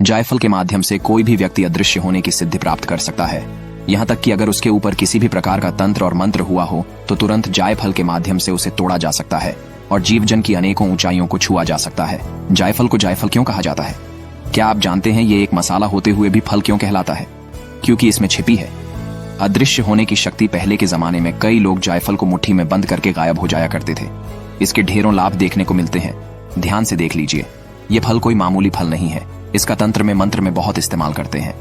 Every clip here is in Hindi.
जायफल के माध्यम से कोई भी व्यक्ति अदृश्य होने की सिद्धि प्राप्त कर सकता है। यहाँ तक कि अगर उसके ऊपर किसी भी प्रकार का तंत्र और मंत्र हुआ हो तो तुरंत जायफल के माध्यम से उसे तोड़ा जा सकता है और जीवजन की अनेकों ऊंचाइयों को छुआ जा सकता है। जायफल को जायफल क्यों कहा जाता है? क्या आप जानते हैं ये एक मसाला होते हुए भी फल क्यों कहलाता है? क्योंकि इसमें छिपी है अदृश्य होने की शक्ति। पहले के जमाने में कई लोग जायफल को मुट्ठी में बंद करके गायब हो जाया करते थे। इसके ढेरों लाभ देखने को मिलते हैं। ध्यान से देख लीजिए, ये फल कोई मामूली फल नहीं है। इसका तंत्र में मंत्र में बहुत इस्तेमाल करते हैं।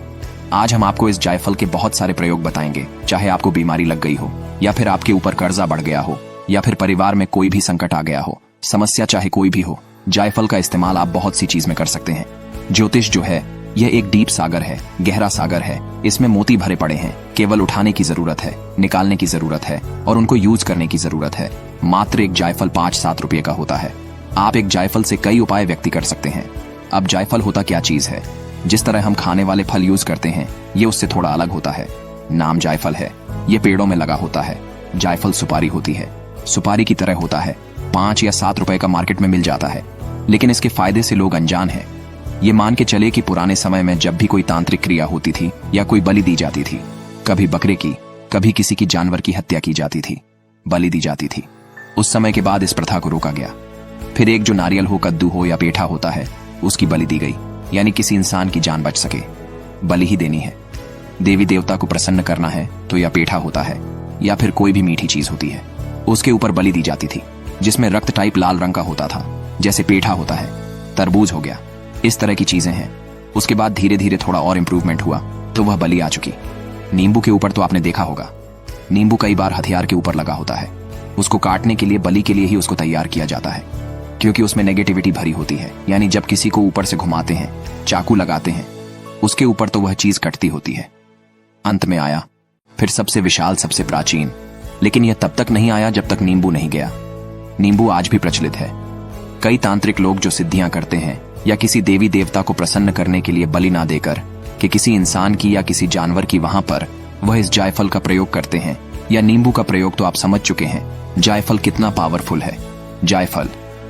आज हम आपको इस जायफल के बहुत सारे प्रयोग बताएंगे। चाहे आपको बीमारी लग गई हो, या फिर आपके ऊपर कर्जा बढ़ गया हो, या फिर परिवार में कोई भी संकट आ गया हो, समस्या चाहे कोई भी हो, जायफल का इस्तेमाल आप बहुत सी चीज में कर सकते हैं। ज्योतिष जो है यह एक डीप सागर है, गहरा सागर है। इसमें मोती भरे पड़े हैं। केवल उठाने की जरूरत है, निकालने की जरूरत है और उनको यूज करने की जरूरत है। मात्र एक जायफल 5-7 रुपये का होता है। आप एक जायफल से कई उपाय व्यक्त कर सकते हैं। अब जायफल होता क्या चीज है? जिस तरह हम खाने वाले फल यूज करते हैं ये उससे थोड़ा अलग होता है। नाम जायफल है, ये पेड़ों में लगा होता है। जायफल सुपारी होती है, सुपारी की तरह होता है। 5 या 7 रुपए का मार्केट में मिल जाता है, लेकिन इसके फायदे से लोग अनजान हैं। ये मान के चले कि पुराने समय में जब भी कोई तांत्रिक क्रिया होती थी या कोई बलि दी जाती थी, कभी बकरे की, कभी किसी की जानवर की हत्या की जाती थी, बलि दी जाती थी। उस समय के बाद इस प्रथा को रोका गया। फिर एक जो नारियल हो, कद्दू हो या पेठा होता है, उसकी बलि दी गई, यानी किसी इंसान की जान बच सके, बलि ही देनी है। देवी देवता को प्रसन्न करना है तो या पेठा होता है या फिर कोई भी मीठी चीज होती है, उसके ऊपर बलि दी जाती थी, जिसमें रक्त टाइप लाल रंग का होता था, जैसे पेठा होता है, तरबूज हो गया, इस तरह की चीजें हैं। उसके बाद धीरे धीरे थोड़ा और इंप्रूवमेंट हुआ तो वह बलि आ चुकी। नींबू के ऊपर तो आपने देखा होगा, नींबू कई बार हथियार के ऊपर लगा होता है। उसको काटने के लिए, बलि के लिए ही उसको तैयार किया जाता है, क्योंकि उसमें नेगेटिविटी भरी होती है। यानी जब किसी को ऊपर से घुमाते हैं, चाकू लगाते हैं उसके ऊपर, तो वह चीज कटती होती है। अंत में आया फिर सबसे विशाल, सबसे प्राचीन, लेकिन यह तब तक नहीं आया जब तक नींबू नहीं गया। नींबू आज भी प्रचलित है। कई तांत्रिक लोग जो सिद्धियां करते हैं या किसी देवी देवता को प्रसन्न करने के लिए बलि ना देकर कि किसी इंसान की या किसी जानवर की, वहां पर वह इस जायफल का प्रयोग करते हैं या नींबू का प्रयोग। तो आप समझ चुके हैं जायफल कितना पावरफुल है। जायफल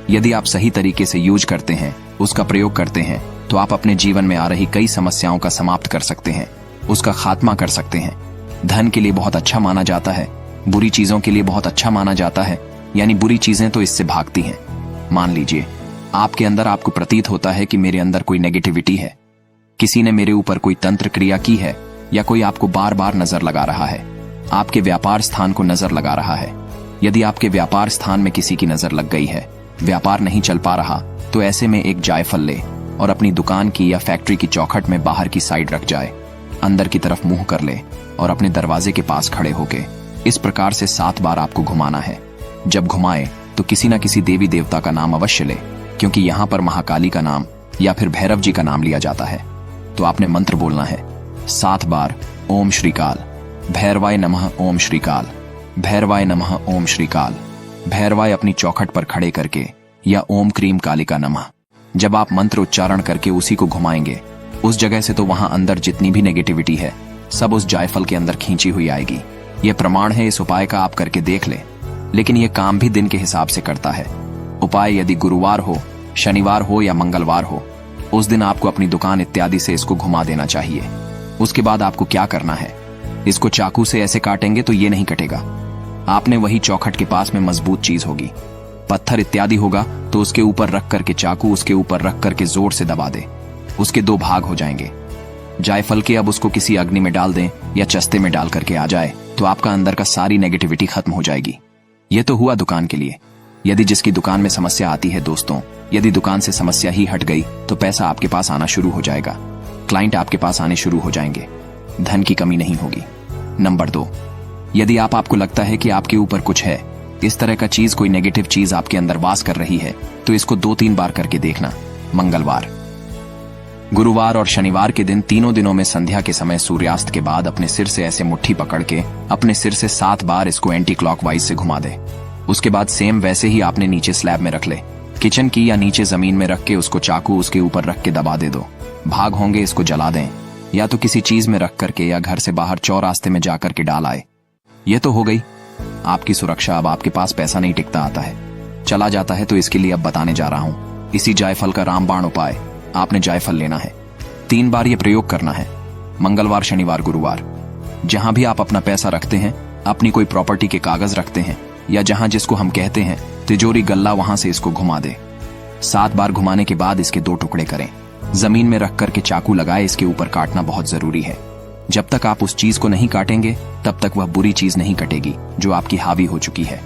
यदि आप सही तरीके से यूज करते हैं, उसका प्रयोग करते हैं, तो आप अपने जीवन में आ रही कई समस्याओं का समाप्त कर सकते हैं, उसका खात्मा कर सकते हैं। धन के लिए बहुत अच्छा माना जाता है, बुरी चीजों के लिए बहुत अच्छा माना जाता है, यानी बुरी चीजें तो इससे भागती हैं। मान लीजिए आपके अंदर, आपको प्रतीत होता है कि मेरे अंदर कोई नेगेटिविटी है, किसी ने मेरे ऊपर कोई तंत्र क्रिया की है, या कोई आपको बार बार नजर लगा रहा है, आपके व्यापार स्थान को नजर लगा रहा है। यदि आपके व्यापार स्थान में किसी की नजर लग गई है, व्यापार नहीं चल पा रहा, तो ऐसे में एक जायफल ले और अपनी दुकान की या फैक्ट्री की चौखट में बाहर की साइड रख जाए, अंदर की तरफ मुंह कर ले और अपने दरवाजे के पास खड़े होके इस प्रकार से 7 बार आपको घुमाना है। जब घुमाए तो किसी न किसी देवी देवता का नाम अवश्य ले, क्योंकि यहाँ पर महाकाली का नाम या फिर भैरव जी का नाम लिया जाता है। तो आपने मंत्र बोलना है 7 बार, ओम श्रीकाल, भैरवाय नमः, ओम श्रीकाल, भैरवाय नमः, ओम श्रीकाल। भैरवाय अपनी चौखट पर खड़े करके, या ओम क्रीम कालिका नमः। जब आप मंत्र उच्चारण करके उसी को घुमाएंगे, उस जगह से तो वहां अंदर जितनी भी नेगेटिविटी है सब उस जायफल के अंदर खींची हुई आएगी। यह प्रमाण है, इस उपाय का आप करके देख ले। लेकिन यह काम भी दिन के हिसाब से करता है। उपाय यदि गुरुवार हो, शनिवार हो या मंगलवार हो, उस दिन आपको अपनी दुकान इत्यादि से इसको घुमा देना चाहिए। उसके बाद आपको क्या करना है, इसको चाकू से ऐसे काटेंगे तो ये नहीं कटेगा। आपने वही चौखट के पास में मजबूत चीज होगी, पत्थर इत्यादि होगा, तो उसके ऊपर रख करके चाकू उसके ऊपर रख करके जोर से दबा दे, उसके 2 भाग हो जाएंगे जायफल के। अब उसको किसी अग्नि में डाल दें या चस्ते में डाल करके आ जाए, तो आपका अंदर का सारी नेगेटिविटी खत्म हो जाएगी। यह तो हुआ दुकान के लिए। यदि जिसकी दुकान में समस्या आती है दोस्तों, यदि दुकान से समस्या ही हट गई तो पैसा आपके पास आना शुरू हो जाएगा, क्लाइंट आपके पास आने शुरू हो जाएंगे, धन की कमी नहीं होगी। नंबर 2, यदि आपको लगता है कि आपके ऊपर कुछ है, इस तरह का चीज, कोई नेगेटिव चीज आपके अंदर वास कर रही है, तो इसको 2-3 बार करके देखना। मंगलवार, गुरुवार और शनिवार के दिन, तीनों दिनों में संध्या के समय सूर्यास्त के बाद अपने सिर से ऐसे मुट्ठी पकड़ के अपने सिर से 7 बार इसको एंटी क्लॉकवाइज से घुमा दे। उसके बाद सेम वैसे ही आपने नीचे स्लैब में रख ले, किचन की या नीचे जमीन में रख के उसको चाकू उसके ऊपर रख के दबा दे दो। भाग होंगे, इसको जला दें, या तो किसी चीज में रख करके या घर से बाहर चौरास्ते में जाकर के डाल आए। ये तो हो गई आपकी सुरक्षा। अब आपके पास पैसा नहीं टिकता आता है, चला जाता है, तो इसके लिए अब बताने जा रहा हूं इसी जायफल का रामबाण उपाय। आपने जायफल लेना है, 3 बार ये प्रयोग करना है, मंगलवार, शनिवार, गुरुवार। जहां भी आप अपना पैसा रखते हैं, अपनी कोई प्रॉपर्टी के कागज रखते हैं, या जहां जिसको हम कहते हैं तिजोरी गल्ला, वहां से इसको घुमा दे। 7 बार घुमाने के बाद इसके 2 टुकड़े करें। जमीन में रख करके चाकू लगाए इसके ऊपर काटना बहुत जरूरी है। जब तक आप उस चीज को नहीं काटेंगे तब तक वह बुरी चीज नहीं कटेगी जो आपकी हावी हो चुकी है,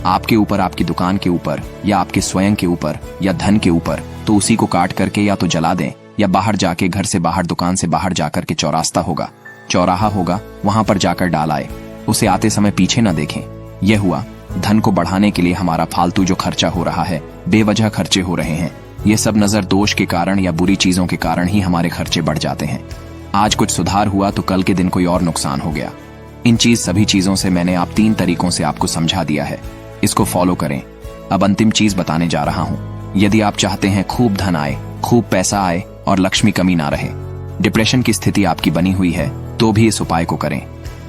आपके ऊपर, आपकी दुकान के ऊपर, या आपके स्वयं के ऊपर, या धन के ऊपर। तो उसी को काट करके या तो जला दें, या बाहर जाके, घर से बाहर, दुकान से बाहर जाकर के चौराहा होगा, वहां पर जाकर डाल आए। उसे आते समय पीछे न देखें। यह हुआ धन को बढ़ाने के लिए हमारा फालतू जो खर्चा हो रहा है, बेवजह खर्चे हो रहे हैं, ये सब नजर दोष के कारण या बुरी चीजों के कारण ही हमारे खर्चे बढ़ जाते हैं। आज कुछ सुधार हुआ तो कल के दिन कोई और नुकसान हो गया। सभी चीजों से मैंने 3 तरीकों से आपको समझा दिया है, इसको फॉलो करें। अब अंतिम चीज बताने जा रहा हूं। यदि आप चाहते हैं खूब धन आए, खूब पैसा आए और लक्ष्मी कमी ना रहे, डिप्रेशन की स्थिति आपकी बनी हुई है, तो भी इस उपाय को करें।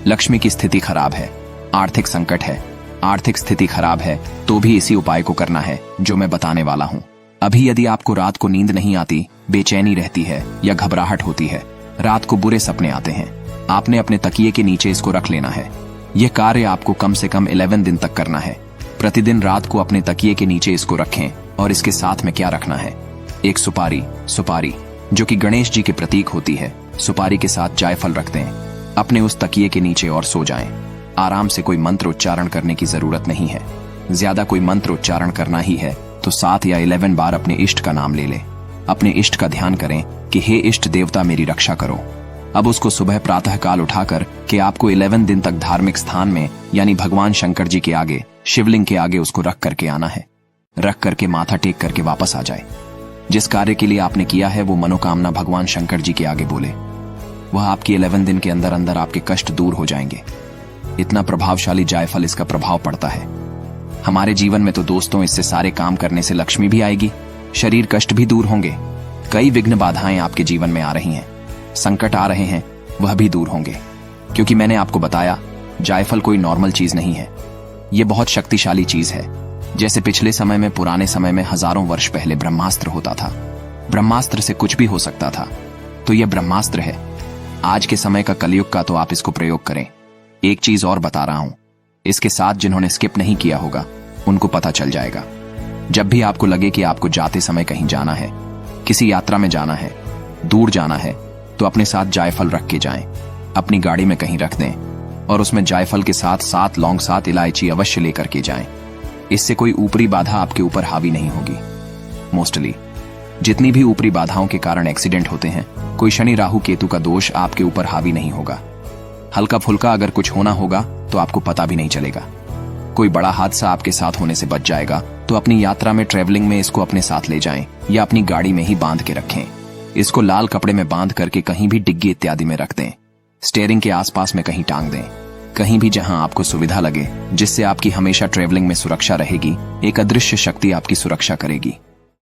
लक्ष्मी की स्थिति खराब है, आर्थिक संकट है, आर्थिक स्थिति खराब है, तो भी इसी उपाय को करना है जो मैं बताने वाला हूं। अभी यदि आपको रात को नींद नहीं आती, बेचैनी रहती है या घबराहट होती है, रात को बुरे सपने आते हैं, आपने अपने तकिए के नीचे इसको रख लेना है। यह कार्य आपको कम से कम 11 दिन तक करना है। प्रतिदिन रात को अपने तकिए के नीचे इसको रखें। और इसके साथ में क्या रखना है? एक सुपारी जो कि गणेश जी के प्रतीक होती है। सुपारी के साथ जायफल रख दें अपने उस तकिए के नीचे और सो जाएं। आराम से, कोई मंत्र उच्चारण करने की जरूरत नहीं है। ज्यादा कोई मंत्र उच्चारण करना ही है तो 7 या 11 बार अपने इष्ट का नाम ले लें। अपने इष्ट का ध्यान करें कि हे इष्ट देवता मेरी रक्षा करो। अब उसको सुबह प्रातः काल उठाकर के आपको 11 दिन तक धार्मिक स्थान में, यानी भगवान शंकर जी के आगे, शिवलिंग के आगे उसको रख करके आना है। रख करके माथा टेक करके वापस आ जाए। जिस कार्य के लिए आपने किया है वो मनोकामना भगवान शंकर जी के आगे बोले। वह आपकी 11 दिन के अंदर अंदर आपके कष्ट दूर हो जाएंगे। इतना प्रभावशाली जायफल इसका प्रभाव पड़ता है। हमारे जीवन में तो दोस्तों इससे सारे काम करने से लक्ष्मी भी आएगी, शरीर कष्ट भी दूर होंगे। कई विघ्न बाधाएं आपके जीवन में आ रही हैं, संकट आ रहे हैं, वह भी दूर होंगे। क्योंकि मैंने आपको बताया जायफल कोई नॉर्मल चीज नहीं है, यह बहुत शक्तिशाली चीज है। जैसे पिछले समय में, पुराने समय में, हजारों वर्ष पहले ब्रह्मास्त्र होता था। ब्रह्मास्त्र से कुछ भी हो सकता था, तो यह ब्रह्मास्त्र है। आज के समय का, कलयुग का, तो आप इसको प्रयोग करें। एक चीज और बता रहा हूं, इसके साथ जिन्होंने स्किप नहीं किया होगा उनको पता चल जाएगा। जब भी आपको लगे कि आपको जाते समय कहीं जाना है, किसी यात्रा में जाना है, दूर जाना है, तो अपने साथ जायफल रख के जाएं। अपनी गाड़ी में कहीं रख दें और उसमें जायफल के साथ 7 लौंग, 7 इलायची अवश्य लेकर के जाएं। इससे कोई ऊपरी बाधा आपके ऊपर हावी नहीं होगी। मोस्टली जितनी भी ऊपरी बाधाओं के कारण एक्सीडेंट होते हैं, कोई शनि राहु केतु का दोष आपके ऊपर हावी नहीं होगा। हल्का फुल्का अगर कुछ होना होगा तो आपको पता भी नहीं चलेगा। कोई बड़ा हादसा आपके साथ होने से बच जाएगा, तो अपनी यात्रा में, ट्रेवलिंग में इसको अपने साथ ले जाएं या अपनी गाड़ी में ही बांध के रखें। इसको लाल कपड़े में बांध करके कहीं भी डिग्गी इत्यादि में रख दें। स्टीयरिंग के आसपास में कहीं टांग दें, कहीं भी जहां आपको सुविधा लगे, जिससे आपकी हमेशा ट्रेवलिंग में सुरक्षा रहेगी। एक अदृश्य शक्ति आपकी सुरक्षा करेगी।